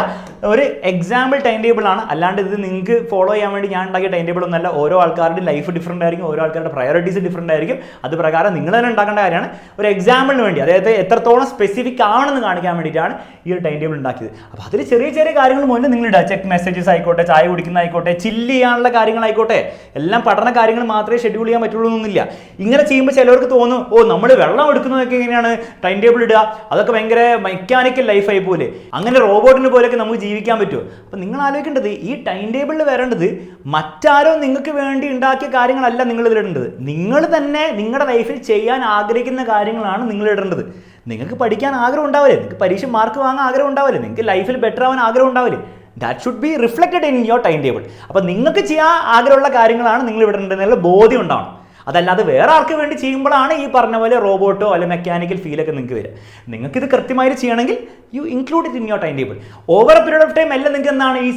ഒരു എക്സാമ്പിൾ ടൈം ടേബിൾ ആണ്, അല്ലാണ്ട് ഇത് നിങ്ങൾക്ക് ഫോളോ ചെയ്യാൻ വേണ്ടി ഞാൻ ഉണ്ടാക്കിയ ടൈം ടേബിൾ ഒന്നല്ല. ഓരോ ആൾക്കാരുടെ ലൈഫ് ഡിഫറൻ്റ് ആയിരിക്കും, ഓരോ ആൾക്കാരുടെ പ്രയോറിറ്റീസ് ഡിഫറൻ്റ് ആയിരിക്കും. അത് പ്രകാരം നിങ്ങൾ തന്നെ ഉണ്ടാക്കേണ്ട കാര്യമാണ്. ഒരു എക്സാമ്പിളിന് വേണ്ടി, അതായത് എത്രത്തോളം സ്പെസിഫിക് ആണെന്ന് കാണിക്കാൻ വേണ്ടിയിട്ടാണ് ഈ ഒരു ടൈം ടേബിൾ ഉണ്ടാക്കിയത്. അപ്പോൾ അതിൽ ചെറിയ ചെറിയ കാര്യങ്ങൾ മുന്നേ നിങ്ങൾ ഇടുക. ചെക്ക് മെസ്സേജസ് ആയിക്കോട്ടെ, ചായ കുടിക്കുന്നതായിക്കോട്ടെ, ചില്ല് ചെയ്യാനുള്ള കാര്യങ്ങളായിക്കോട്ടെ, എല്ലാം പഠന കാര്യങ്ങൾ മാത്രമേ ഷെഡ്യൂൾ ചെയ്യാൻ പറ്റുള്ളൂ എന്നില്ല. ഇങ്ങനെ ചെയ്യുമ്പോൾ ചിലവർക്ക് തോന്നും, ഓ നമ്മൾ വെള്ളം എടുക്കുന്നതൊക്കെ എങ്ങനെയാണ് ടൈം ടേബിൾ ഇടുക, അതൊക്കെ ഭയങ്കര മെക്കാനിക്കൽ ലൈഫായി പോലെ, അങ്ങനെ റോബോട്ടിന് പോലെയൊക്കെ നമുക്ക് ജീവിക്കാൻ പറ്റുമോ. അപ്പം നിങ്ങൾ ആലോചിക്കേണ്ടത്, ഈ ടൈം ടേബിളിൽ വരേണ്ടത് മറ്റാരോ നിങ്ങൾക്ക് വേണ്ടി ഉണ്ടാക്കിയ കാര്യങ്ങളല്ല നിങ്ങൾ ഇതിലിടേണ്ടത്. നിങ്ങൾ തന്നെ നിങ്ങളുടെ ലൈഫിൽ ചെയ്യാൻ ആഗ്രഹിക്കുന്ന കാര്യങ്ങളാണ് നിങ്ങൾ ഇടേണ്ടത്. നിങ്ങൾക്ക് പഠിക്കാൻ ആഗ്രഹം ഉണ്ടാവില്ലേ, നിങ്ങൾക്ക് പരീക്ഷ മാർക്ക് വാങ്ങാൻ ആഗ്രഹം ഉണ്ടാവില്ലേ, നിങ്ങൾക്ക് ലൈഫിൽ ബെറ്റർ ആവാൻ ആഗ്രഹം ഉണ്ടാവില്ലേ, that should be reflected in your time table. അപ്പോൾ നിങ്ങൾക്ക് ചെയ്യാൻ ആഗ്രഹമുള്ള കാര്യങ്ങളാണ് നിങ്ങൾ ഇടേണ്ടതെന്നുള്ള ബോധ്യം ഉണ്ടാവണം. അതല്ലാതെ വേറെ ആൾക്ക് വേണ്ടി ചെയ്യുമ്പോഴാണ് ഈ പറഞ്ഞ പോലെ റോബോട്ടോ അല്ലെങ്കിൽ മെക്കാനിക്കൽ ഫീലൊക്കെ നിങ്ങൾക്ക് വരിക. നിങ്ങൾക്കിത് കൃത്യമായിട്ട് ചെയ്യണമെങ്കിൽ you include it in your time table. Over a period of time എല്ലാം നിങ്ങൾക്ക് എന്താണ് ഈ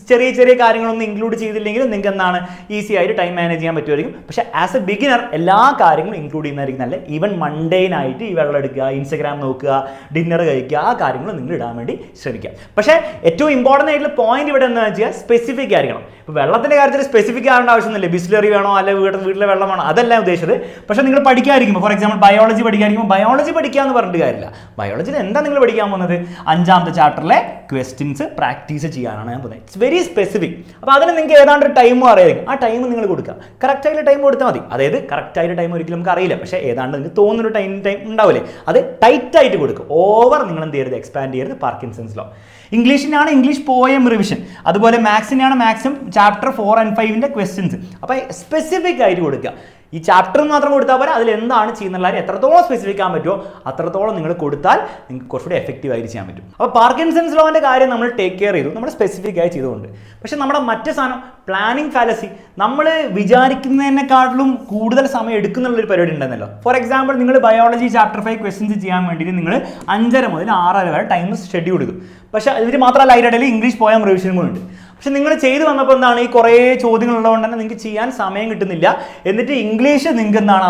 ചെറിയ ചെറിയ കാര്യങ്ങളൊന്നും ഇൻക്ലൂഡ് ചെയ്തില്ലെങ്കിൽ നിങ്ങൾക്ക് എന്താണ് ഈസി ആയിട്ട് ടൈം മാനേജ് ചെയ്യാൻ പറ്റുമായിരിക്കും. പക്ഷേ ആസ് എ ബിഗിനർ എല്ലാ കാര്യങ്ങളും ഇൻക്ലൂഡ് ചെയ്യുന്നതായിരിക്കും നല്ല. ഈവൻ മൺഡെയിനായിട്ട് ഈ വെള്ളം എടുക്കുക, ഇൻസ്റ്റഗ്രാം നോക്കുക, ഡിന്നർ കഴിക്കുക, ആ കാര്യങ്ങൾ നിങ്ങൾ ഇടാൻ വേണ്ടി ശ്രമിക്കുക. പക്ഷേ ഏറ്റവും ഇമ്പോർട്ടൻ്റ് ആയിട്ടുള്ള പോയിന്റ് ഇവിടെ എന്താണെന്ന് വെച്ചാൽ സ്പെസിഫിക് ആയിരിക്കണം. ഇപ്പോൾ വെള്ളത്തിൻ്റെ കാര്യത്തിൽ സ്പെസിഫിക് ആവേണ്ട ആവശ്യമൊന്നുമില്ല. ബിസ്ലറി വേണോ അല്ലെങ്കിൽ വീട്ടിലെ വെള്ളം വേണോ അതല്ല ഉദ്ദേശിച്ചത്. പക്ഷേ നിങ്ങൾ പഠിക്കാതിരിക്കുമ്പോൾ, ഫോർ എക്സാമ്പിൾ ബയോളജി പഠിക്കാതിരിക്കുമ്പോൾ ബയോളജി പഠിക്കാന്ന് പറഞ്ഞിട്ട് കാര്യമില്ല. ബയോളജിയിൽ എന്താ നിങ്ങൾ പഠിക്കാൻ പോകുന്നത്, 5ാമത്തെ ചാപ്റ്ററിലെ ക്വസ്റ്റ്യൻസ് പ്രാക്ടീസ് ചെയ്യാനാണ് ഞാൻ പോകുന്നത്. It's very specific. അപ്പോൾ അതിന് നിങ്ങൾക്ക് ഏതാണ്ട് ടൈമും അറിയായിരിക്കും. ആ ടൈം നിങ്ങൾ കൊടുക്കുക, കറക്റ്റായിട്ട് ടൈം കൊടുത്താൽ മതി. അതായത് കറക്റ്റായിട്ട് ടൈം ഒരിക്കലും നമുക്ക് അറിയില്ല, പക്ഷേ ഏതാണ്ട് നിങ്ങൾക്ക് തോന്നുന്നൊരു ടൈം ഉണ്ടാവില്ലേ, അത് ടൈറ്റായിട്ട് കൊടുക്കുക. ഓവർ നിങ്ങൾ എന്ത് ചെയ്യരുത്, എക്സ്പാൻഡ് ചെയ്യരുത്. Parkinson's law. ഇംഗ്ലീഷിനാണ് ഇംഗ്ലീഷ് പോയം റിവിഷൻ, അതുപോലെ മാത്സിനാണ് മാത്സും ചാപ്റ്റർ 4 and 5 ക്വസ്റ്റ്യൻസ്. അപ്പോൾ സ്പെസിഫിക് ആയിട്ട് കൊടുക്കുക. ഈ ചാപ്റ്റർ മാത്രം കൊടുത്താൽ പോരാ, അതിൽ എന്താണ് ചെയ്യുന്നുള്ള എത്രത്തോളം സ്പെസിഫിക് ആകാൻ പറ്റുമോ അത്രത്തോളം നിങ്ങൾ കൊടുത്താൽ നിങ്ങൾക്ക് കുറച്ചുകൂടി എഫക്റ്റീവ് ആയിട്ട് ചെയ്യാൻ പറ്റും. അപ്പോൾ പാർക്കിൻസൺസ് ലോന്റെ കാര്യം നമ്മൾ ടേക്ക് കെയർ ചെയ്തു, നമ്മൾ സ്പെസിഫിക് ആയി ചെയ്തുകൊണ്ട്. പക്ഷേ നമ്മുടെ മറ്റു സാധനം പ്ലാനിങ് ഫാലസി, നമ്മൾ വിചാരിക്കുന്നതിനെക്കാട്ടിലും കൂടുതൽ സമയം എടുക്കുന്നുള്ളൊരു പരിപാടി ഉണ്ടെന്നല്ലോ. ഫോർ എക്സാമ്പിൾ നിങ്ങൾ ബയോളജി ചാപ്റ്റർ 5 ക്വസ്റ്റ്യൻസ് ചെയ്യാൻ വേണ്ടിയിട്ട് നിങ്ങൾ 5:30 മുതൽ 6:30 വരെ ടൈം ഷെഡ്യൂൾ ചെയ്തു. പക്ഷേ ഇതിന് മാത്രമല്ല, അതിനിടയിൽ ഇംഗ്ലീഷ് പോയം റിവിഷനും കൂടെ ഉണ്ട്. പക്ഷെ നിങ്ങൾ ചെയ്തു വന്നപ്പോൾ എന്താണ്, ഈ കുറേ ചോദ്യങ്ങളുള്ളതുകൊണ്ട് തന്നെ നിങ്ങൾക്ക് ചെയ്യാൻ സമയം കിട്ടുന്നില്ല. എന്നിട്ട് ഇംഗ്ലീഷ് നിങ്ങൾക്ക് എന്താണ്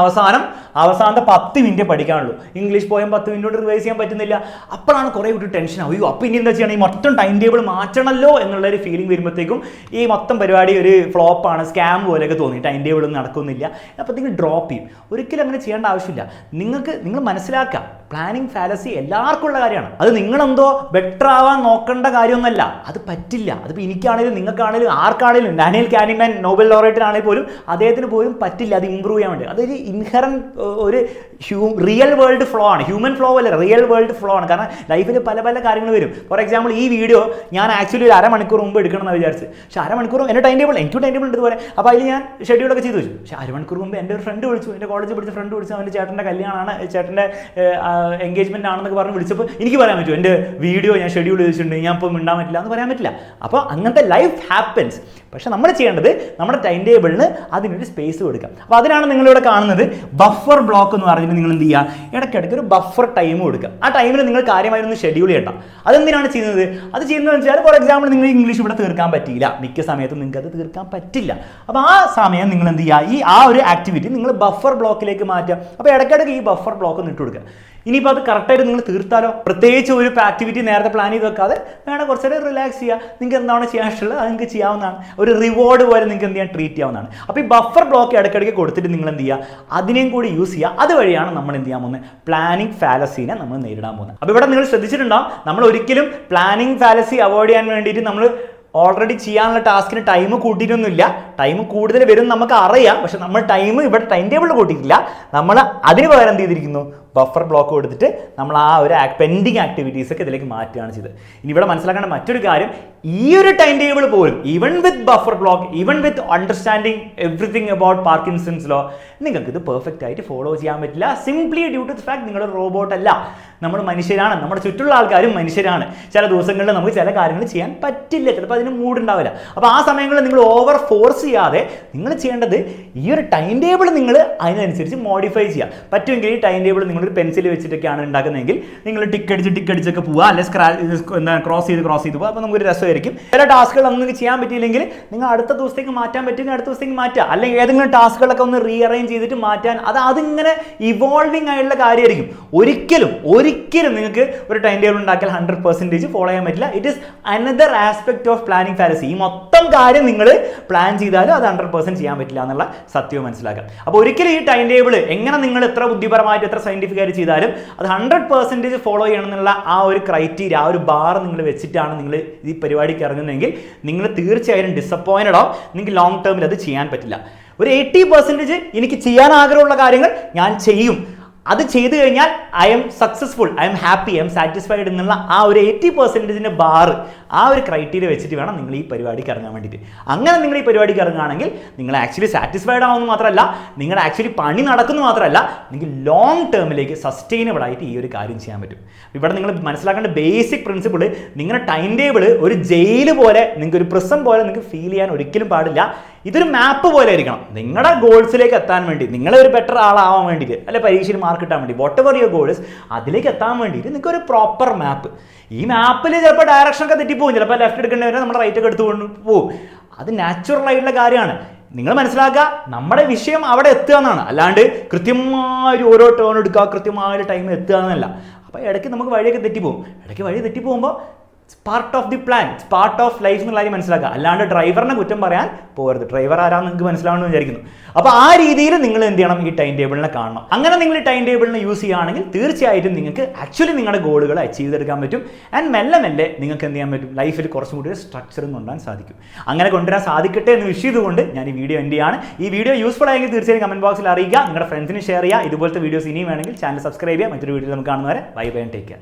അവസാനത്തെ 10 മിനിറ്റ് പഠിക്കാനുള്ളൂ. ഇംഗ്ലീഷ് പോയം 10 മിനിറ്റ് റിവൈസ് ചെയ്യാൻ പറ്റുന്നില്ല. അപ്പോഴാണ് കുറേ ഒരു ടെൻഷൻ ആവും. അയ്യോ അപ്പോൾ ഇനി എന്താ ചെയ്യണം, ഈ മൊത്തം ടൈം ടേബിൾ മാറ്റണമല്ലോ എന്നുള്ളൊരു ഫീലിംഗ് വരുമ്പോഴത്തേക്കും ഈ മൊത്തം പരിപാടി ഒരു ഫ്ലോപ്പാണ്, സ്കാം പോലെയൊക്കെ തോന്നി, ടൈം ടേബിൾ ഒന്നും നടക്കുന്നില്ല. അപ്പോൾ നിങ്ങൾ ഡ്രോപ്പ് ചെയ്യും. ഒരിക്കലും അങ്ങനെ ചെയ്യേണ്ട ആവശ്യമില്ല. നിങ്ങൾ മനസ്സിലാക്കുക, പ്ലാനിങ് ഫാലസി എല്ലാവർക്കും ഉള്ള കാര്യമാണ്. അത് നിങ്ങളെന്തോ ബെറ്റർ ആവാൻ നോക്കേണ്ട കാര്യമൊന്നുമല്ല. അത് പറ്റില്ല. അതിപ്പോൾ എനിക്കാണെങ്കിലും നിങ്ങൾക്കാണെങ്കിലും ആർക്കാണെങ്കിലും, ഡാനിയൽ കാനിമാൻ നോബൽ ലോറേറ്റിനാണെങ്കിൽ പോലും അദ്ദേഹത്തിന് പോലും പറ്റില്ല അത് ഇമ്പ്രൂവ് ചെയ്യാൻ വേണ്ടി. അതൊരു ഇൻഹറൻറ്റ് ഒരു റിയൽ വേൾഡ് ഫ്ലോ ആണ്. ഹ്യൂമൻ ഫ്ലോ അല്ല, റിയൽ വേൾഡ് ഫ്ലോ ആണ്. കാരണം ലൈഫിൽ പല പല കാര്യങ്ങൾ വരും. ഫോർ എക്സാമ്പിൾ ഈ വീഡിയോ ഞാൻ ആക്ച്വലി ഒരു അരമണിക്കൂർ മുമ്പ് എടുക്കണം എന്ന് വിചാരിച്ചു. പക്ഷേ അരമണിക്കൂർ എൻ്റെ ടൈം ടേബിൾ, എനിക്ക് ടൈം ടേബിൾ ഉണ്ട് ഇതുപോലെ. അപ്പോൾ അതിൽ ഞാൻ ഷെഡ്യൂളൊക്കെ ചെയ്തു വെച്ചു. പക്ഷേ അരമണിക്കൂർ മുമ്പ് എൻ്റെ ഒരു ഫ്രണ്ട് വിളിച്ചു, എൻ്റെ കോളേജിൽ പഠിച്ച ഫ്രണ്ട് വിളിച്ചു. അവൻ്റെ ചേട്ടൻ്റെ കല്യാണമാണ്, ചേട്ടൻ്റെ എൻഗേജ്മെൻ്റ് ആണെന്നൊക്കെ പറഞ്ഞ് വിളിച്ചപ്പോൾ എനിക്ക് പറയാൻ പറ്റും എൻ്റെ വീഡിയോ ഞാൻ ഷെഡ്യൂൾ ചെയ്തിട്ടുണ്ട്, ഞാൻ ഇപ്പോൾ മിണ്ടാൻ പറ്റില്ല എന്ന് പറയാൻ പറ്റില്ല. അപ്പോൾ അങ്ങനത്തെ ലൈഫ് ഹാപ്പൻസ്. പക്ഷെ നമ്മൾ ചെയ്യേണ്ടത് നമ്മുടെ ടൈം ടേബിളിന് അതിനൊരു സ്പേസ് കൊടുക്കാം. അപ്പോൾ അതിനാണ് നിങ്ങളിവിടെ കാണുന്നത് ബഫർ ബ്ലോക്ക് എന്ന് പറഞ്ഞിട്ട് നിങ്ങൾ എന്ത് ചെയ്യുക, ഇടയ്ക്കിടയ്ക്ക് ഒരു ബഫർ ടൈം കൊടുക്കുക. ആ ടൈമിൽ നിങ്ങൾ കാര്യമായൊന്നും ഷെഡ്യൂൾ ചെയ്യണ്ട. അതെന്തിനാണ് ചെയ്യുന്നത്? അത് ചെയ്യുന്നതെന്ന് വെച്ചാൽ ഫോർ എക്സാമ്പിൾ നിങ്ങൾ ഇംഗ്ലീഷ് ഇവിടെ തീർക്കാൻ പറ്റിയില്ല, മിക്ക സമയത്തും നിങ്ങൾക്ക് അത് തീർക്കാൻ പറ്റില്ല. അപ്പോൾ ആ സമയം നിങ്ങൾ എന്ത് ചെയ്യുക, ആ ഒരു ആക്ടിവിറ്റി നിങ്ങൾ ബഫർ ബ്ലോക്കിലേക്ക് മാറ്റുക. അപ്പോൾ ഇടയ്ക്കിടയ്ക്ക് ഈ ബഫർ ബ്ലോക്ക് ഒന്ന് ഇട്ട് കൊടുക്കുക. ഇനിയിപ്പോൾ അത് കറക്റ്റായിട്ട് നിങ്ങൾ തീർത്താലോ, പ്രത്യേകിച്ച് ഒരു ആക്ടിവിറ്റി നേരത്തെ പ്ലാൻ ചെയ്ത് വെക്കാതെ വേണം കുറച്ചുകൂടെ റിലാക്സ് ചെയ്യുക. നിങ്ങൾക്ക് എന്താണ് ചെയ്യാൻ ഇഷ്ടമുള്ളത് അത് നിങ്ങൾക്ക് ചെയ്യാവുന്നതാണ്. ഒരു റിവാർഡ് പോലെ നിങ്ങൾക്ക് എന്ത് ചെയ്യാൻ ട്രീറ്റ് ചെയ്യാവുന്നതാണ്. അപ്പോൾ ഈ ബഫർ ബ്ലോക്ക് ഇടയ്ക്കിടയ്ക്ക് കൊടുത്തിട്ട് നിങ്ങൾ എന്ത് ചെയ്യുക, അതിനെയും കൂടി യൂസ് ചെയ്യുക. അതുവഴിയാണ് നമ്മൾ എന്ത് ചെയ്യാൻ പോകുന്നത്, പ്ലാനിങ് ഫാലസീനെ നമ്മൾ നേരിടാൻ പോകുന്നത്. അപ്പോൾ ഇവിടെ നിങ്ങൾ ശ്രദ്ധിച്ചിട്ടുണ്ടാവും, നമ്മൾ ഒരിക്കലും പ്ലാനിങ് ഫാലസി അവോയ്ഡ് ചെയ്യാൻ വേണ്ടിയിട്ട് നമ്മൾ ഓൾറെഡി ചെയ്യാനുള്ള ടാസ്കിന് ടൈം കൂട്ടിയിട്ടൊന്നുമില്ല. ടൈം കൂടുതൽ വരും നമുക്ക് അറിയാം, പക്ഷെ നമ്മൾ ടൈം ഇവിടെ ടൈം ടേബിൾ കൂട്ടിയിട്ടില്ല. നമ്മൾ അതിന് പകരം എന്ത് ചെയ്തിരിക്കുന്നു, ബഫർ ബ്ലോക്ക് കൊടുത്തിട്ട് നമ്മൾ ആ ഒരു പെൻഡിങ് ആക്ടിവിറ്റീസ് ഒക്കെ ഇതിലേക്ക് മാറ്റുകയാണ് ചെയ്തത്. ഇനി ഇവിടെ മനസ്സിലാക്കേണ്ട മറ്റൊരു കാര്യം, ഈ ഒരു ടൈം ടേബിൾ പോലും even with buffer block, even with understanding everything about Parkinson's law, നിങ്ങൾക്ക് ഇത് പെർഫെക്റ്റ് ആയിട്ട് ഫോളോ ചെയ്യാൻ പറ്റില്ല. Simply due to the fact നിങ്ങൾ റോബോട്ട് അല്ല, നമ്മൾ മനുഷ്യരാണ്. നമ്മുടെ ചുറ്റുള്ള ആൾക്കാരും മനുഷ്യരാണ്. ചില ദിവസങ്ങളിൽ നമുക്ക് ചില കാര്യങ്ങൾ ചെയ്യാൻ പറ്റില്ല, ചിലപ്പോൾ അതിന് മൂഡ് ഉണ്ടാവില്ല. അപ്പോൾ ആ സമയങ്ങളിൽ നിങ്ങൾ ഓവർ ഫോഴ്സ് ചെയ്യാതെ നിങ്ങൾ ചെയ്യേണ്ടത് ഈ ഒരു ടൈം ടേബിൾ നിങ്ങൾ അതിനനുസരിച്ച് മോഡിഫൈ ചെയ്യുക. പറ്റുമെങ്കിൽ ഈ ടൈം ടേബിൾ നിങ്ങളൊരു പെൻസിൽ വെച്ചിട്ടൊക്കെയാണ് ഉണ്ടാക്കുന്നതെങ്കിൽ നിങ്ങൾ ടിക്ക് അടിച്ചൊക്കെ പോവുക, അല്ലെങ്കിൽ ക്രോസ് ചെയ്ത് പോവുക. അപ്പോൾ നമുക്കൊരു രസമായിരിക്കും. ചില ടാസ്കുകൾ നിങ്ങൾക്ക് ചെയ്യാൻ പറ്റിയില്ലെങ്കിൽ നിങ്ങൾ അടുത്ത ദിവസത്തേക്ക് മാറ്റാൻ പറ്റുമെങ്കിൽ അടുത്ത ദിവസത്തേക്ക് മാറ്റുക, അല്ലെങ്കിൽ ഏതെങ്കിലും ടാസ്കുകളൊക്കെ ഒന്ന് റീഅറേഞ്ച് ചെയ്തിട്ട് മാറ്റാൻ. അതിങ്ങനെ ഇവോൾവിംഗ് ആയിട്ടുള്ള കാര്യമായിരിക്കും. ഒരിക്കലും നിങ്ങൾക്ക് ഒരു ടൈം ടേബിൾ ഉണ്ടാക്കിയാൽ 100% ഫോളോ ചെയ്യാൻ പറ്റില്ല. It is another aspect of planning fallacy. ഈ മൊത്തം കാര്യം നിങ്ങൾ പ്ലാൻ ചെയ്താലും അത് 100% ചെയ്യാൻ പറ്റില്ല എന്നുള്ള സത്യവും മനസ്സിലാക്കാം. അപ്പോൾ ഒരിക്കലും ഈ ടൈം ടേബിൾ എങ്ങനെ നിങ്ങൾ എത്ര ബുദ്ധിപരമായിട്ട് എത്ര സയന്റിഫിക് ആയിട്ട് ചെയ്താലും അത് 100% ഫോളോ ചെയ്യണം എന്നുള്ള ആ ഒരു ക്രൈറ്റീരിയ, ആ ഒരു ബാർ നിങ്ങൾ വെച്ചിട്ടാണ് നിങ്ങൾ ഈ പരിപാടിക്ക് ഇറങ്ങുന്നതെങ്കിൽ നിങ്ങൾ തീർച്ചയായും ഡിസപ്പോയിന്റഡ് ആവും. നിങ്ങൾക്ക് ലോങ് ടേമിൽ അത് ചെയ്യാൻ പറ്റില്ല. ഒരു 80% എനിക്ക് ചെയ്യാൻ ആഗ്രഹമുള്ള കാര്യങ്ങൾ ഞാൻ ചെയ്യും, അത് ചെയ്തു കഴിഞ്ഞാൽ I M successful, I am happy, I M satisfied എന്നുള്ള ആ ഒരു 80% ബാർ, ആ ഒരു ക്രൈറ്റീരിയ വെച്ചിട്ട് വേണം നിങ്ങൾ ഈ പരിപാടിക്ക് ഇറങ്ങാൻ വേണ്ടിയിട്ട്. അങ്ങനെ നിങ്ങൾ ഈ പരിപാടിക്ക് ഇറങ്ങുകയാണെങ്കിൽ നിങ്ങൾ ആക്ച്വലി സാറ്റിസ്ഫൈഡ് ആവുമെന്ന് മാത്രമല്ല, നിങ്ങളുടെ ആക്ച്വലി പണി നടക്കുന്നു മാത്രമല്ല, നിങ്ങൾക്ക് ലോങ് ടേമിലേക്ക് സസ്റ്റൈനബിൾ ആയിട്ട് ഈ ഒരു കാര്യം ചെയ്യാൻ പറ്റും. ഇവിടെ നിങ്ങൾ മനസ്സിലാക്കേണ്ട ബേസിക് പ്രിൻസിപ്പിൾ, നിങ്ങളുടെ ടൈം ടേബിൾ ഒരു ജയിൽ പോലെ, നിങ്ങൾക്ക് ഒരു പ്രിസൺ പോലെ നിങ്ങൾക്ക് ഫീൽ ചെയ്യാൻ ഒരിക്കലും പാടില്ല. ഇതൊരു മാപ്പ് പോലെ ആയിരിക്കണം. നിങ്ങളുടെ ഗോൾസിലേക്ക് എത്താൻ വേണ്ടി, നിങ്ങളെ ഒരു ബെറ്റർ ആളാവാൻ വേണ്ടിയിട്ട്, അല്ലെ പരീക്ഷയിൽ മാർക്ക് കിട്ടാൻ വേണ്ടി, വാട്ട് എവർ യുവർ ഗോൾസ്, അതിലേക്ക് എത്താൻ വേണ്ടിയിട്ട് നിങ്ങൾക്ക് ഒരു പ്രോപ്പർ മാപ്പ്. ഈ മാപ്പിൽ ചിലപ്പോൾ ഡയറക്ഷൻ ഒക്കെ തെറ്റിപ്പോകും, ചിലപ്പോൾ ലെഫ്റ്റ് എടുക്കേണ്ടവരെ നമ്മൾ റൈറ്റ് ഒക്കെ എടുത്തുകൊണ്ട് പോകും. അത് നാച്ചുറൽ ആയിട്ടുള്ള കാര്യമാണ്. നിങ്ങൾ മനസ്സിലാക്കുക, നമ്മുടെ വിഷയം അവിടെ എത്തുക എന്നാണ്, അല്ലാണ്ട് കൃത്യമായ ഓരോ ടേൺ എടുക്കുക, കൃത്യമായ ടൈം എത്തുക എന്നല്ല. അപ്പോൾ ഇടയ്ക്ക് നമുക്ക് വഴിയൊക്കെ തെറ്റിപ്പോകും. ഇടയ്ക്ക് വഴി തെറ്റിപ്പോകുമ്പോൾ it's part of the plan, it's part of life എന്നുള്ള കാര്യം മനസ്സിലാക്കുക. അല്ലാണ്ട് ഡ്രൈവറിനെ കുറ്റം പറയാൻ പോകരുത്. ഡ്രൈവർ ആരാന്ന് നിങ്ങൾക്ക് മനസ്സിലാവണമെന്ന് വിചാരിക്കുന്നു. അപ്പോൾ ആ രീതിയിൽ നിങ്ങൾ എന്ത് ചെയ്യണം, ഈ ടൈം ടേബിളിനെ കാണണം. അങ്ങനെ നിങ്ങൾ ഈ ടൈം ടേബിളിനെ യൂസ് ചെയ്യുകയാണെങ്കിൽ തീർച്ചയായിട്ടും നിങ്ങൾക്ക് ആക്ച്വലി നിങ്ങളുടെ ഗോളുകൾ അച്ചീവ് ചെയ്തെടുക്കാൻ പറ്റും. ആൻഡ് മെല്ലെ നിങ്ങൾക്ക് എന്ത് ചെയ്യാൻ പറ്റും, ലൈഫിൽ കുറച്ചും കൂടി സ്ട്രക്ചറും കൊണ്ടുവരാൻ സാധിക്കും. അങ്ങനെ കൊണ്ടുവരാൻ സാധിക്കട്ടെ എന്ന് വിഷ് ചെയ്തുകൊണ്ട് ഞാൻ ഈ വീഡിയോ എൻഡ് ചെയ്യാണ്. ഈ വീഡിയോ യൂസ്ഫുൾ ആയെങ്കിൽ തീർച്ചയായും കമന്റ് ബോക്സിൽ അറിയിക്കുക, നിങ്ങളുടെ ഫ്രണ്ട്സിന് ഷെയർ ചെയ്യുക. ഇതുപോലത്തെ വീഡിയോസ് ഇനിയും വേണമെങ്കിൽ ചാനൽ സബ്സ്ക്രൈബ് ചെയ്യുക. മറ്റൊരു വീഡിയോ നമുക്ക് കാണുന്നവരെ ബൈ ബൈ, ടേക്ക് കെയർ.